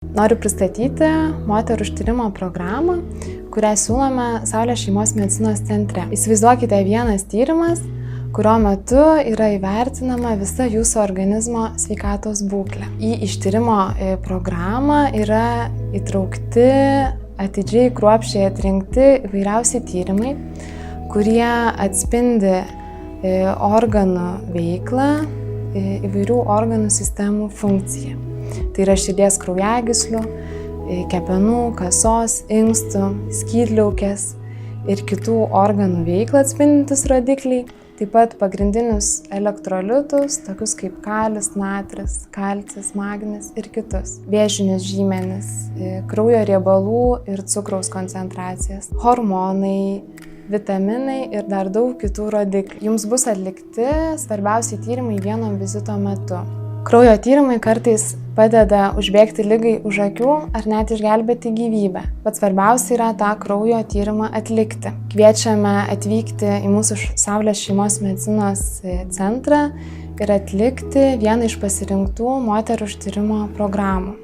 Noriu pristatyti moterų ištyrimo programą, kurią siūlome Saulės šeimos medicinos centre. Įsivaizduokite, vienas tyrimas, kurio metu yra įvertinama visa jūsų organizmo sveikatos būklė. Į ištyrimo programą yra įtraukti atidžiai kruopščiai atrinkti įvairiausi tyrimai, kurie atspindi organų veiklą, įvairių organų sistemų funkciją. Tai yra širdies kraujagyslių, kepenų, kasos, inkstų, skydliaukės ir kitų organų veiklą atspindintys rodikliai, taip pat pagrindinius elektrolitus, tokius kaip kalis, natris, kalcis, magnis ir kitus, vėžinius žymenis, kraujo riebalų ir cukraus koncentracijas, hormonai, vitaminai ir dar daug kitų rodiklių. Jums bus atlikti svarbiausi tyrimai vieno vizito metu. Kraujo tyrimai kartais padeda užbėgti ligai už akių ar net išgelbėti gyvybę. Bet svarbiausia yra tą kraujo tyrimą atlikti. Kviečiame atvykti į mūsų Saulės šeimos medicinos centrą ir atlikti vieną iš pasirinktų moterų ištyrimo programų.